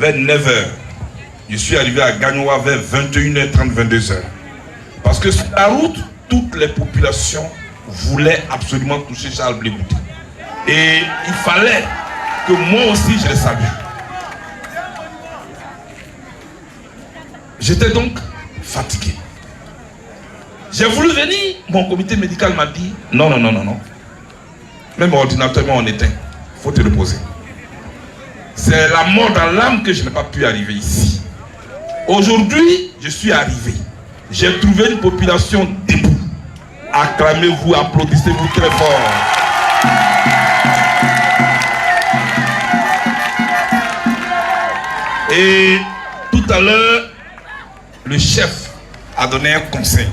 vers 9h. Je suis arrivé à Gagnoua vers 21h30, 22h. Parce que sur la route, toutes les populations voulaient absolument toucher Charles Blé Bouté. Et il fallait que moi aussi je les salue. J'étais donc fatigué. J'ai voulu venir, mon comité médical m'a dit non. Même ordinateur, on éteint. Il faut te reposer. C'est la mort dans l'âme que je n'ai pas pu arriver ici. Aujourd'hui, je suis arrivé. J'ai trouvé une population debout. Acclamez-vous, applaudissez-vous très fort. Et tout à l'heure, le chef a donné un conseil.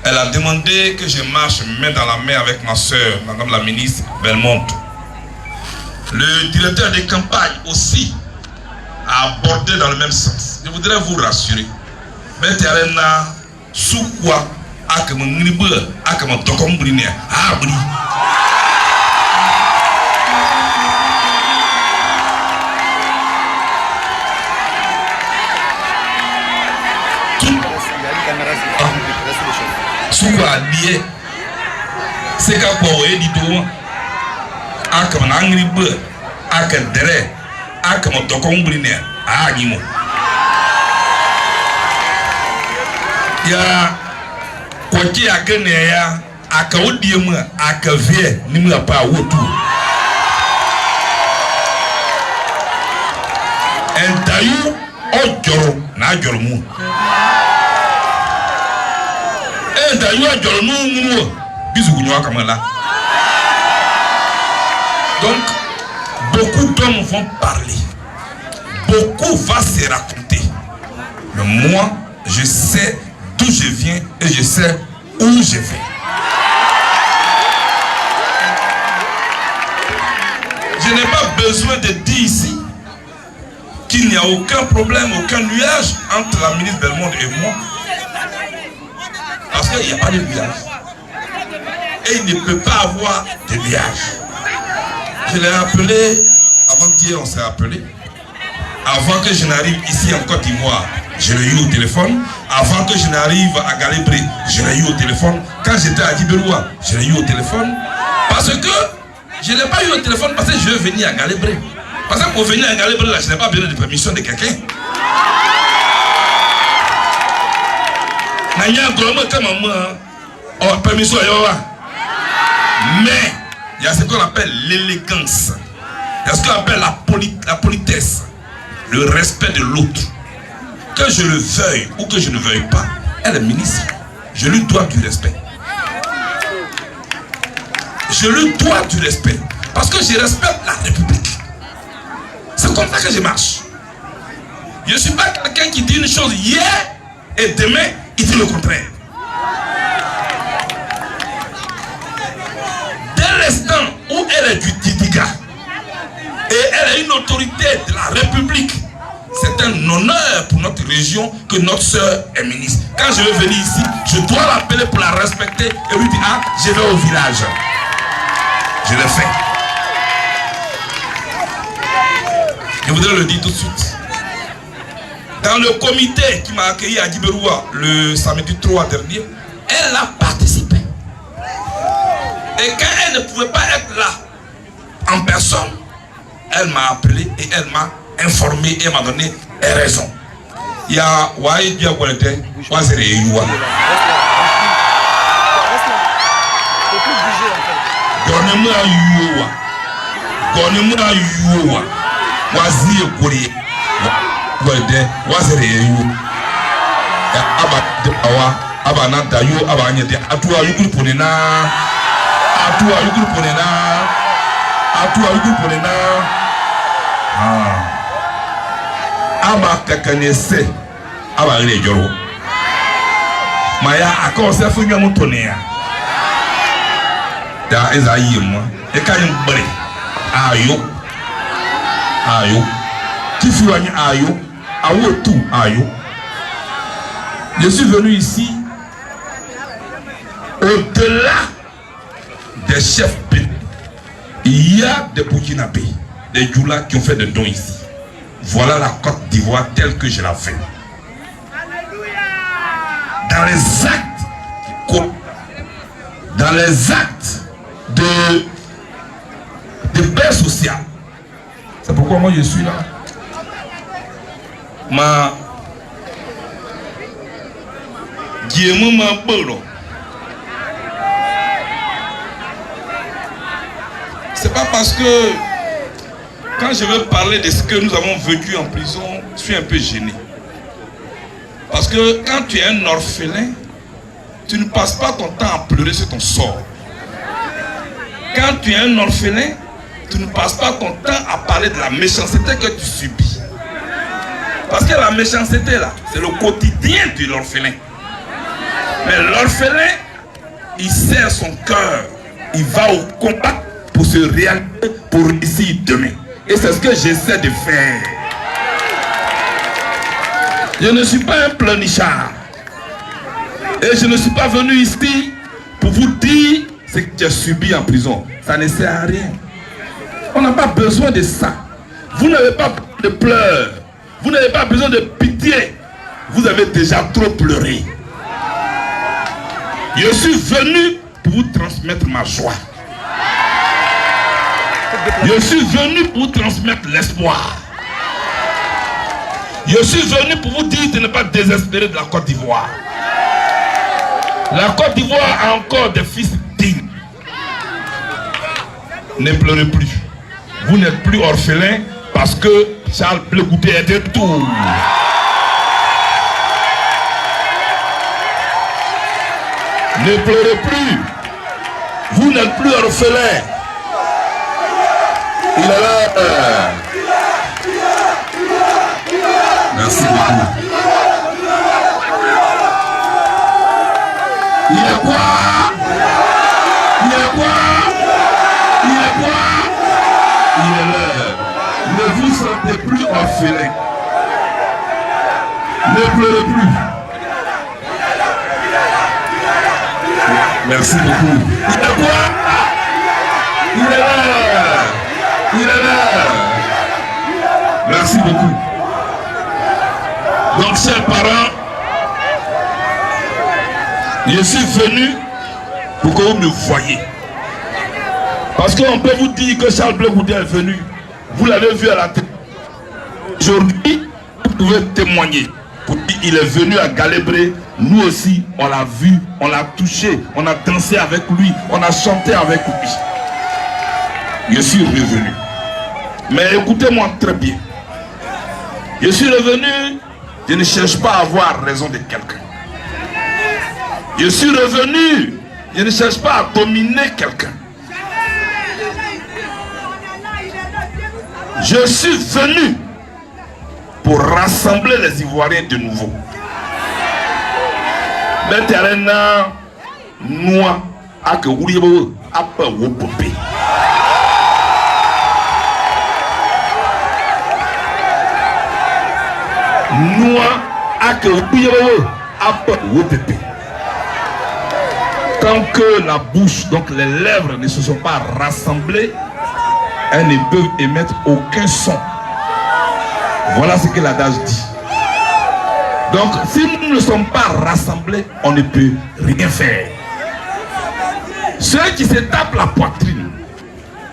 Elle a demandé que je marche main dans la main avec ma soeur, madame la ministre Belmonte. Le directeur des campagnes aussi a abordé dans le même sens. Je voudrais vous rassurer. Mais Terena, sous quoi, c'est qu'à quoi est dit tout, à comme un angry bird, à que dere, à comme un tocombrine, à Nimo. Ya, quoi qu'il y a gagné, à Kaoudium, à Kavier, n'y a pas où tout. Un taillou, au n'a jormou. Donc, beaucoup d'hommes vont parler. Beaucoup vont se raconter. Mais moi, je sais d'où je viens et je sais où je vais. Je n'ai pas besoin de dire ici qu'il n'y a aucun problème, aucun nuage entre la ministre Belmonte et moi. Parce qu'il n'y a pas de nuage. Et il ne peut pas avoir de nuage. Je l'ai appelé, avant-hier on s'est appelé. Avant que je n'arrive ici en Côte d'Ivoire, je l'ai eu au téléphone. Avant que je n'arrive à Galebré, je l'ai eu au téléphone. Quand j'étais à Djiberoua, je l'ai eu au téléphone. Parce que je n'ai pas eu au téléphone parce que je veux venir à Galebré. Parce que pour venir à Galebré, là, je n'ai pas besoin de permission de quelqu'un. Mais il y a ce qu'on appelle l'élégance. Il y a ce qu'on appelle la politesse. Le respect de l'autre. Que je le veuille ou que je ne veuille pas, elle est ministre. Je lui dois du respect. Je lui dois du respect. Parce que je respecte la République. C'est comme ça que je marche. Je ne suis pas quelqu'un qui dit une chose hier et demain il dit le contraire. Dès l'instant où elle est du Didiga et elle est une autorité de la République, c'est un honneur pour notre région que notre soeur est ministre. Quand je vais venir ici, je dois l'appeler pour la respecter et lui dire ah, je vais au village. Je le fais. Je voudrais le dire tout de suite. Dans le comité qui m'a accueilli à Djiberoua le samedi 3 dernier, elle a participé. Et quand elle ne pouvait pas être là en personne, elle m'a appelé et elle m'a informé et m'a donné des raisons. Il y a Waïd Diakwalete, Wazere Yuwa. Donnez-moi Yuwa. Donnez-moi Yuwa. Wazir Kouré. Wazere Yuwa. Aba Depawa, Aba Natayo, Aba Nyete, Atua Yukul Ponena. Atua Yukul Ponena. Atua Yukul Ponena. Aba kakanese aba ile joro maya akonse funya mutonea da eza yimwa e kanyi mbere ayo tifi wani ayo awotu ayo. Je suis venu ici au-delà des chefs, il y a des Burkinabés. des Djoula qui ont fait des dons ici. Voilà la Côte d'Ivoire telle que je la fais. Dans les actes, dans les actes de paix sociale. C'est pourquoi moi je suis là. C'est pas parce que quand je veux parler de ce que nous avons vécu en prison, je suis un peu gêné. Parce que quand tu es un orphelin, tu ne passes pas ton temps à pleurer sur ton sort. Quand tu es un orphelin, tu ne passes pas ton temps à parler de la méchanceté que tu subis. Parce que la méchanceté là, c'est le quotidien de l'orphelin. Mais l'orphelin, il serre son cœur, il va au combat pour se réaliser, pour réussir demain. Et c'est ce que j'essaie de faire. Je ne suis pas un pleurnichard. Et je ne suis pas venu ici pour vous dire ce que tu as subi en prison. Ça ne sert à rien. On n'a pas besoin de ça. Vous n'avez pas besoin de pleurs. Vous n'avez pas besoin de pitié. Vous avez déjà trop pleuré. Je suis venu pour vous transmettre ma joie. Je suis venu pour vous transmettre l'espoir. Je suis venu pour vous dire de ne pas désespérer de la Côte d'Ivoire. La Côte d'Ivoire a encore des fils dignes. Ne pleurez plus. Vous n'êtes plus orphelin parce que Charles Blé Goudé est de tout. Ne pleurez plus. Vous n'êtes plus orphelin. Il est là. Merci beaucoup. Il est quoi? Il est quoi? Il est quoi? Il est là. Ne vous sentez plus orphelin. Ne pleurez plus. Merci beaucoup. Il est quoi? Il est là. Il est là. Merci beaucoup. Donc, chers parents, je suis venu pour que vous me voyiez. Parce qu'on peut vous dire que Charles Blé Goudé est venu. Vous l'avez vu à la télé. Aujourd'hui, vous pouvez témoigner. Pour dire qu'il est venu à Galébré. Nous aussi, on l'a vu, on l'a touché, on a dansé avec lui, on a chanté avec lui. Je suis revenu. Mais écoutez-moi très bien. Je suis revenu, je ne cherche pas à avoir raison de quelqu'un. Je suis revenu, je ne cherche pas à dominer quelqu'un. Je suis venu pour rassembler les Ivoiriens de nouveau. Le terrain noir a que vous après vous popé. Noir a que vous après vous popé. Tant que la bouche, donc les lèvres ne se sont pas rassemblées, elles ne peuvent émettre aucun son. Voilà ce que l'adage dit. Donc, si nous ne sommes pas rassemblés, on ne peut rien faire. Ceux qui se tapent la poitrine,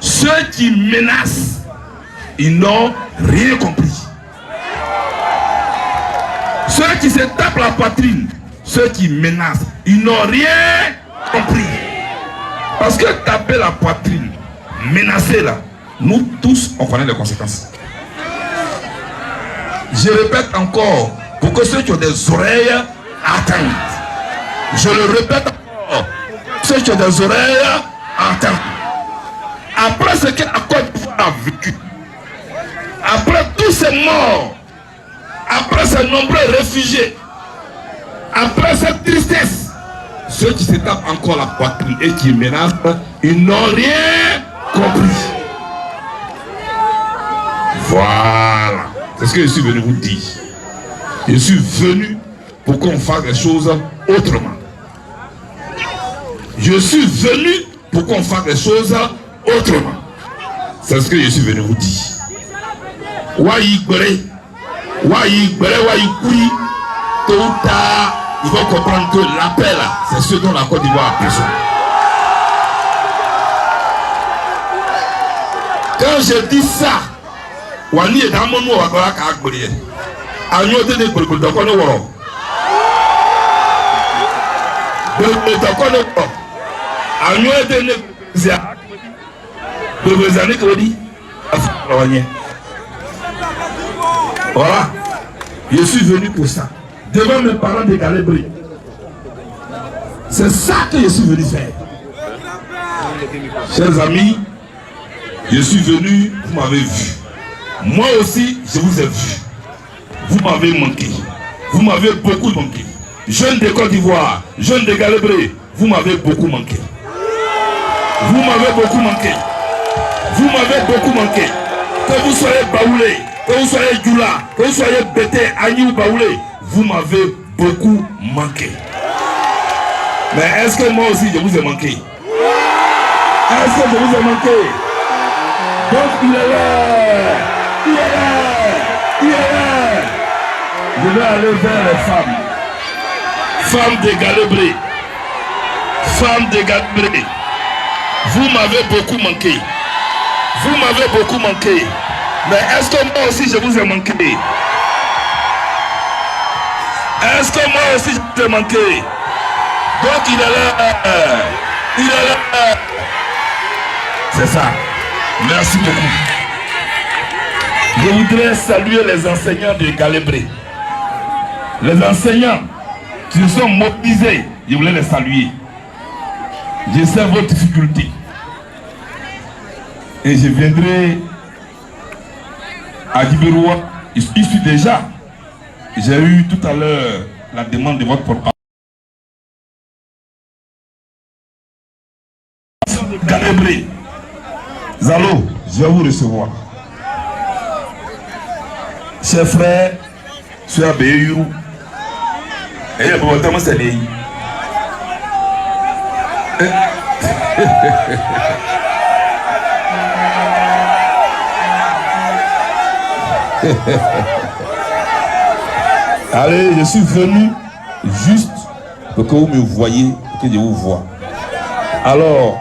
ceux qui menacent, ils n'ont rien compris. Ceux qui se tapent la poitrine, ceux qui menacent, ils n'ont rien compris. Parce que taper la poitrine, menacer là, nous tous, on connaît les conséquences. Je répète encore, pour que ceux qui ont des oreilles attendent. Je le répète encore, ceux qui ont des oreilles attendent. Après ce que la Côte d'Ivoire a vécu, après tous ces morts, après ces nombreux réfugiés, après cette tristesse, ceux qui se tapent encore la poitrine et qui menacent, ils n'ont rien compris. Voilà. C'est ce que je suis venu vous dire. Je suis venu pour qu'on fasse les choses autrement. Je suis venu pour qu'on fasse les choses autrement. C'est ce que je suis venu vous dire. Tôt ou tard, il faut comprendre que l'appel, c'est ce dont la Côte d'Ivoire a besoin. Quand je dis ça, Wani est dans mon mot à Kagbolien. Agneau de Nekolo, de Kono. Agneau de Nekolo. De vos années que vous dites. Voilà. Je suis venu pour ça. Devant mes parents de Galébri. C'est ça que je suis venu faire. Chers amis, je suis venu, vous m'avez vu. Moi aussi, je vous ai vu. Vous m'avez manqué. Vous m'avez beaucoup manqué. Jeunes de Côte d'Ivoire, jeunes de Galébri, vous m'avez beaucoup manqué. Vous m'avez beaucoup manqué. Vous m'avez beaucoup manqué. Que vous soyez Baoulé, que vous soyez Djoula, que vous soyez Bété, Agni ou Baoulé, vous m'avez beaucoup manqué. Mais est-ce que moi aussi je vous ai manqué? Est-ce que je vous ai manqué? Donc il est là. Il est là. Il est là. Je vais aller vers les femmes. Femmes de Galébri. Femmes de Galébri. Vous m'avez beaucoup manqué. Vous m'avez beaucoup manqué. Mais est-ce que moi aussi je vous ai manqué? Est-ce que moi aussi je vous ai manqué? Donc il est là. Il est là. C'est ça. Merci beaucoup. Je voudrais saluer les enseignants de Galébri. Les enseignants qui se sont mobilisés, je voulais les saluer. Je sais vos difficultés. Et je viendrai à Djibiroua. Je suis déjà. J'ai eu tout à l'heure la demande de votre porte-parole. Galébri. Zalo, je vais vous recevoir. Chers frères, sur Abeyou, et il y a beaucoup de temps, allez, je suis venu juste pour que vous me voyez, que je vous vois. Alors,